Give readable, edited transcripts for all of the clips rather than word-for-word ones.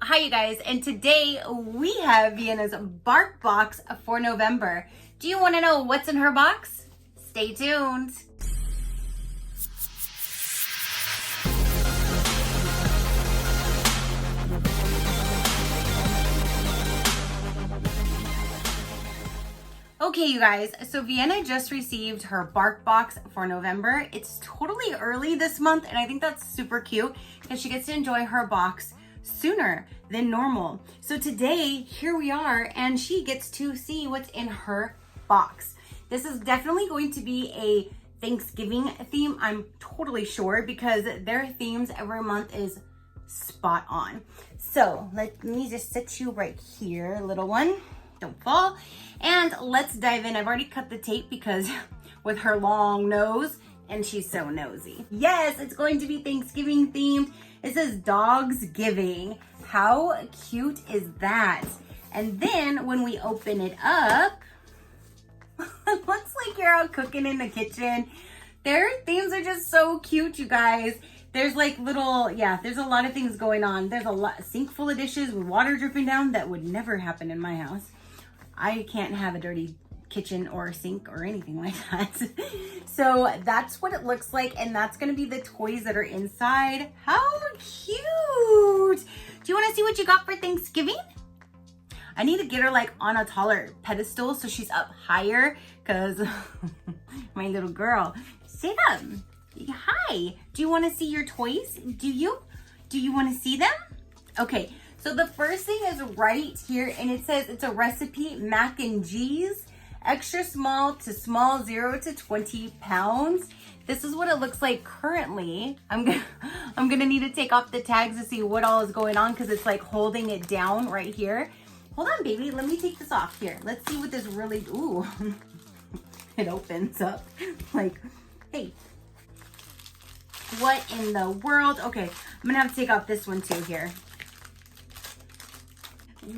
Hi you guys, and today we have Vienna's BarkBox for November. Do you want to know what's in her box? Stay tuned. Okay, you guys, so Vienna just received her BarkBox for November. It's totally early this month, and I think that's super cute because she gets to enjoy her box sooner than normal. So today, here we are, and she gets to see what's in her box. This is definitely going to be a Thanksgiving theme, I'm totally sure, because their themes every month is spot on. So let me just sit you right here, little one. Don't fall. And let's dive in. I've already cut the tape because with her long nose, and she's so nosy. Yes, it's going to be Thanksgiving themed. It says Dogs Giving. How cute is that? And then when we open it up, it looks like you're out cooking in the kitchen. Their themes are just so cute, you guys. There's like little, there's a lot of things going on. There's a sink full of dishes with water dripping down. That would never happen in my house. I can't have a dirty kitchen or sink or anything like that. So that's what it looks like, and that's gonna be the toys that are inside. How cute! Do you wanna see what you got for Thanksgiving? I need to get her like on a taller pedestal so she's up higher, cause my little girl. Sit up. Hi, do you wanna see your toys? Do you wanna see them? Okay. So the first thing is right here, and it says it's a recipe, mac and cheese, extra small to small, 0 to 20 pounds. This is what it looks like currently. I'm gonna need to take off the tags to see what all is going on because it's like holding it down right here. Hold on, baby, let me take this off here. Let's see what this really, ooh, it opens up. Like, hey, what in the world? Okay, I'm gonna have to take off this one too here.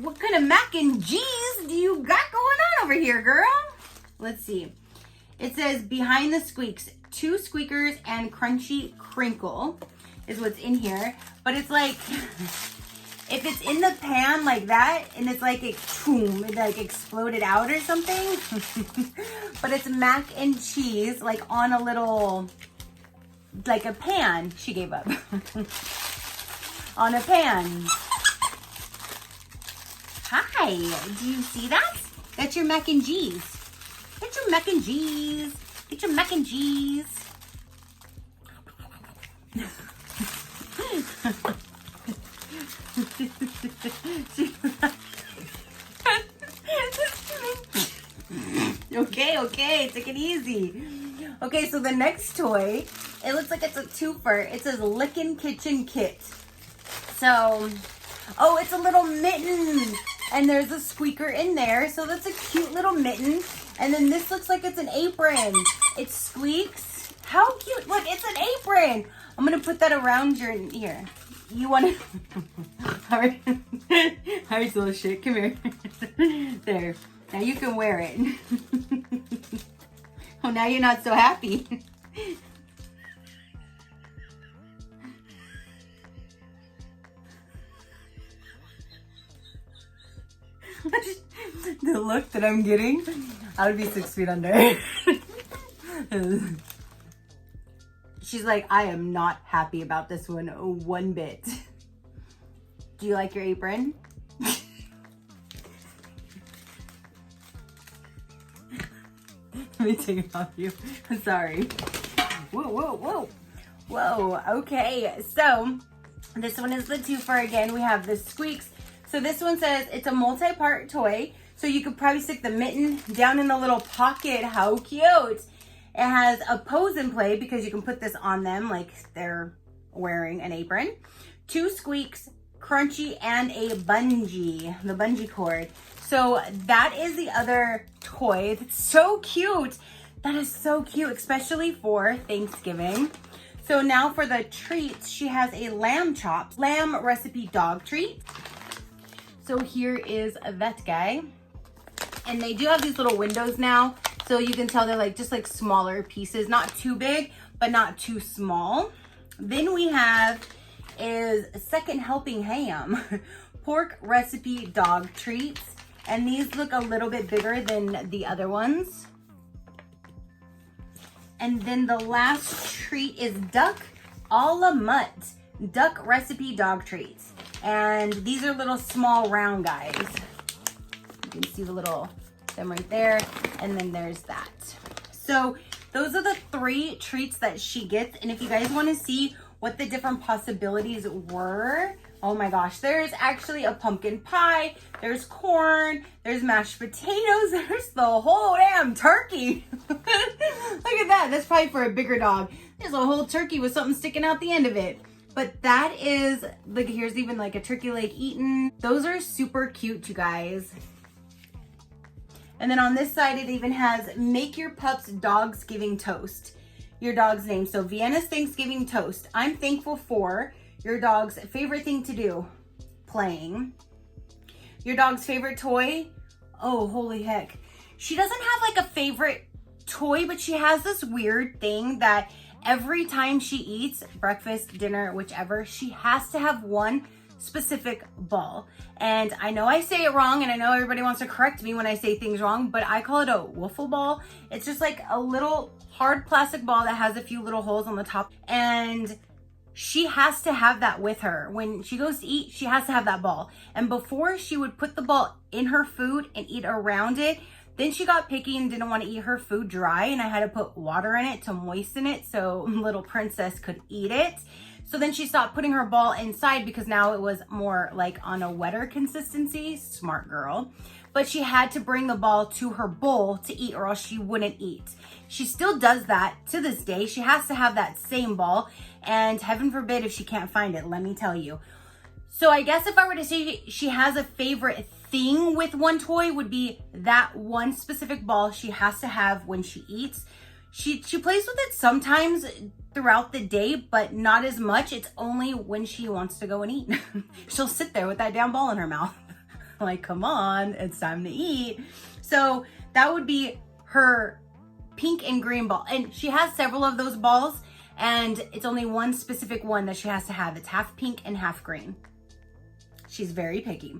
What kind of mac and cheese do you got going on over here, girl? Let's see. It says behind the squeaks, 2 squeakers and crunchy crinkle is what's in here. But it's like, if it's in the pan like that, and it's like, it like exploded out or something. But it's mac and cheese, like on a little, like a pan. She gave up. On a pan. Hi, do you see that? That's your mac and cheese. Get your mac and cheese. Get your mac and cheese. Okay, take it easy. Okay, so the next toy, it looks like it's a twofer. It says Lickin' Kitchen Kit. So, oh, it's a little mitten. And there's a squeaker in there. So that's a cute little mitten. And then this looks like it's an apron. It squeaks. How cute. Look, it's an apron. I'm going to put that around your ear. You want to... All right, little shit. Come here. There. Now you can wear it. Oh, now you're not so happy. The look that I'm getting, I would be 6 feet under. She's like, I am not happy about this one bit. Do you like your apron? Let me take it off you. I'm sorry. Whoa. Okay, so this one is the twofer again. We have the squeaks. So this one says it's a multi-part toy. So you could probably stick the mitten down in the little pocket. How cute. It has a pose and play because you can put this on them like they're wearing an apron. 2 squeaks, crunchy, and a bungee, the bungee cord. So that is the other toy. It's so cute. That is so cute, especially for Thanksgiving. So now for the treats, she has a lamb recipe dog treat. So here is that guy. And they do have these little windows now. So you can tell they're like just like smaller pieces, not too big, but not too small. Then we have is second helping ham. pork recipe dog treats. And these look a little bit bigger than the other ones. And then the last treat is duck a la mutt, duck recipe dog treats. And these are little small round guys. You can see them right there. And then there's that. So those are the 3 treats that she gets. And if you guys want to see what the different possibilities were, oh my gosh, there's actually a pumpkin pie, there's corn, there's mashed potatoes, there's the whole damn turkey. Look at that, that's probably for a bigger dog. There's a whole turkey with something sticking out the end of it. But that is, look, here's even like a turkey leg eaten. Those are super cute, you guys. And then on this side, it even has make your pups Dogsgiving toast. Your dog's name. So Vienna's Thanksgiving toast. I'm thankful for your dog's favorite thing to do, playing. Your dog's favorite toy. Oh, holy heck. She doesn't have like a favorite toy, but she has this weird thing that every time she eats, breakfast, dinner, whichever, she has to have one specific ball. And I know I say it wrong, and I know everybody wants to correct me when I say things wrong, but I call it a wiffle ball. It's just like a little hard plastic ball that has a few little holes on the top, and she has to have that with her. When she goes to eat, she has to have that ball. And before, she would put the ball in her food and eat around it. Then she got picky and didn't want to eat her food dry, and I had to put water in it to moisten it so little princess could eat it. So then she stopped putting her ball inside because now it was more like on a wetter consistency. Smart girl. But she had to bring the ball to her bowl to eat, or else she wouldn't eat. She still does that to this day. She has to have that same ball, and heaven forbid if she can't find it, let me tell you. So I guess if I were to say she has a favorite thing with one toy, would be that one specific ball she has to have when she eats. She plays with it sometimes throughout the day, but not as much. It's only when she wants to go and eat. She'll sit there with that damn ball in her mouth. Like, come on, it's time to eat. So that would be her pink and green ball. And she has several of those balls, and it's only one specific one that she has to have. It's half pink and half green. She's very picky.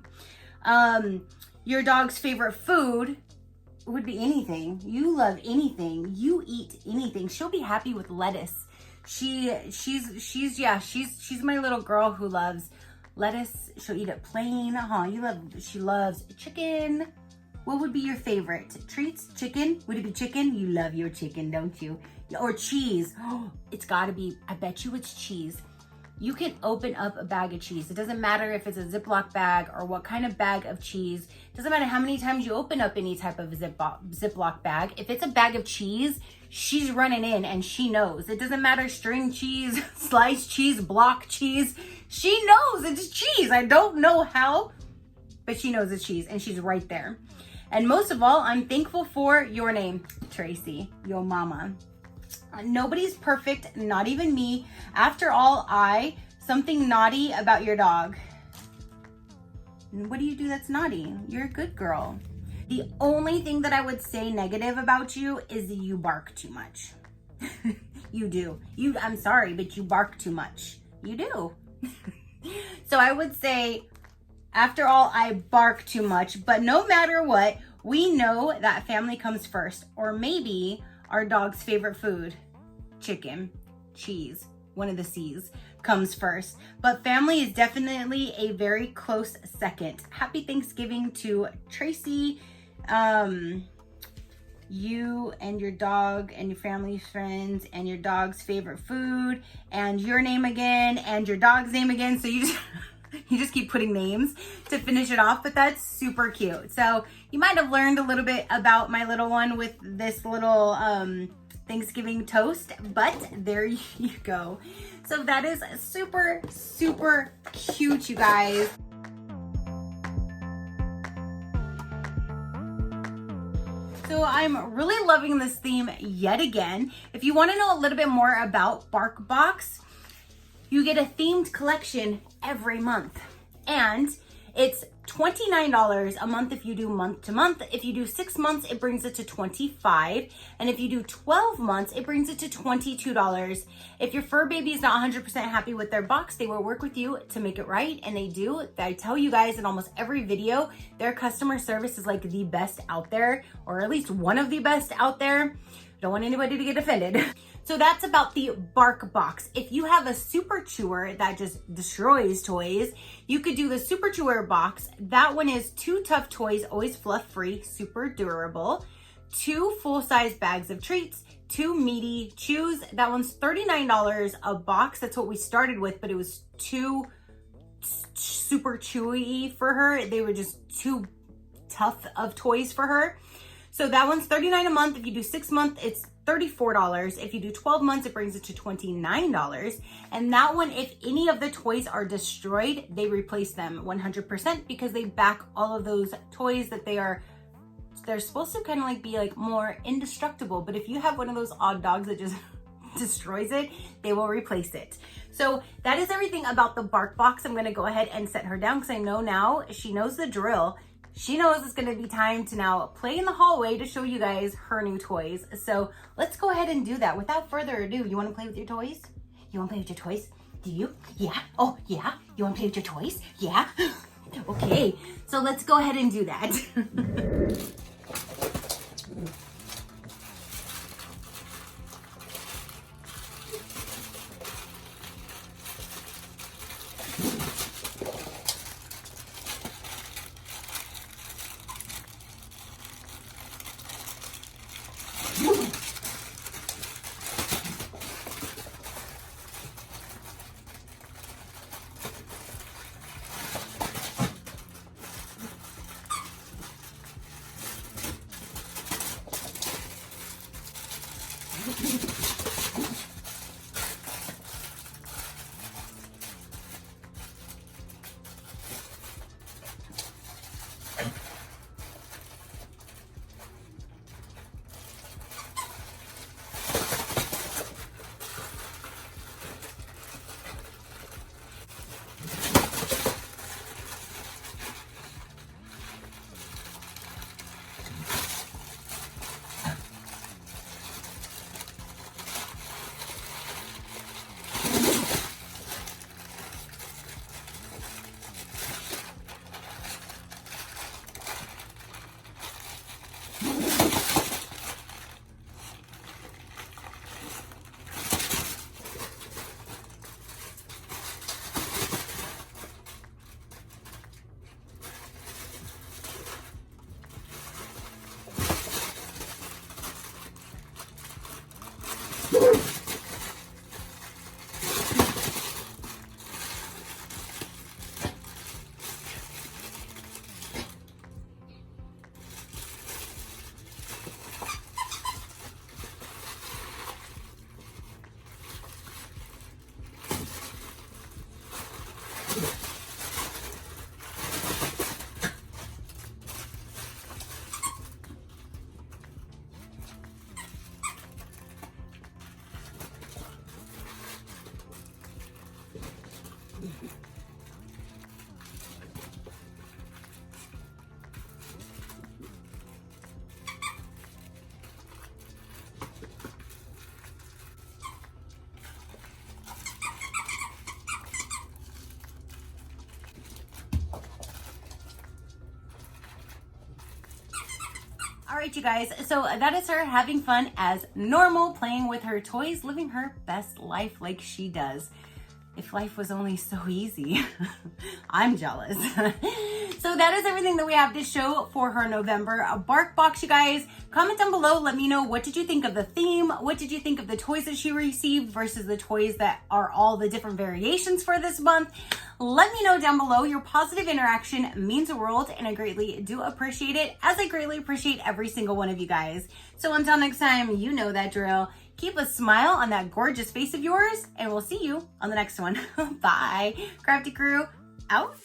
Your dog's favorite food would be anything. You love anything. You eat anything. She'll be happy with lettuce. She's my little girl who loves lettuce. She'll eat it plain. She loves chicken. What would be your favorite? Treats? Chicken? Would it be chicken? You love your chicken, don't you? Or cheese. Oh, it's gotta be, I bet you it's cheese. You can open up a bag of cheese. It doesn't matter if it's a Ziploc bag or what kind of bag of cheese. It doesn't matter how many times you open up any type of Ziploc bag. If it's a bag of cheese, she's running in and she knows. It doesn't matter string cheese, sliced cheese, block cheese. She knows it's cheese. I don't know how, but she knows it's cheese and she's right there. And most of all, I'm thankful for your name, Tracy, your mama. Nobody's perfect, not even me. After all, something naughty about your dog. What do you do that's naughty? You're a good girl. The only thing that I would say negative about you is you bark too much. You do. I'm sorry, but you bark too much. You do. So I would say, after all, I bark too much, but no matter what, we know that family comes first. Or maybe our dog's favorite food, chicken, cheese, one of the C's, comes first. But family is definitely a very close second. Happy Thanksgiving to Tracy, you and your dog and your family, friends, and your dog's favorite food, and your name again, and your dog's name again. So you just keep putting names to finish it off, but that's super cute. So you might have learned a little bit about my little one with this little Thanksgiving toast, but there you go. So that is super, super cute, you guys. So I'm really loving this theme yet again. If you want to know a little bit more about BarkBox, you get a themed collection every month, and it's $29 a month if you do month to month. If you do 6 months, it brings it to $25. And if you do 12 months, it brings it to $22. If your fur baby is not 100% happy with their box, they will work with you to make it right. And they do. I tell you guys in almost every video, their customer service is like the best out there, or at least one of the best out there. Don't want anybody to get offended. So that's about the BarkBox. If you have a super chewer that just destroys toys, you could do the super chewer box. That one is 2 tough toys, always fluff free, super durable, 2 full-size bags of treats, 2 meaty chews. That one's $39 a box. That's what we started with, but it was too super chewy for her. They were just too tough of toys for her. So that one's $39 a month. If you do 6 months, it's $34. If you do 12 months, it brings it to $29. And that one, if any of the toys are destroyed, they replace them 100% because they back all of those toys that they're supposed to kind of like be like more indestructible. But if you have one of those odd dogs that just destroys it, they will replace it. So that is everything about the BarkBox. I'm going to go ahead and set her down because I know now she knows the drill. She knows it's gonna be time to now play in the hallway to show you guys her new toys. So let's go ahead and do that. Without further ado, you wanna play with your toys? You wanna play with your toys? Do you? Yeah? Oh, yeah? You wanna play with your toys? Yeah? Okay, so let's go ahead and do that. All right, you guys, so that is her having fun as normal, playing with her toys, living her best life like she does. If life was only so easy. I'm jealous. So that is everything that we have to show for her November BarkBox, you guys. Comment down below, let me know, what did you think of the theme? What did you think of the toys that she received versus the toys that are all the different variations for this month? Let me know down below. Your positive interaction means the world, and I greatly do appreciate it, as I greatly appreciate every single one of you guys. So until next time, you know that drill. Keep a smile on that gorgeous face of yours, and we'll see you on the next one. Bye. Crafty crew, out.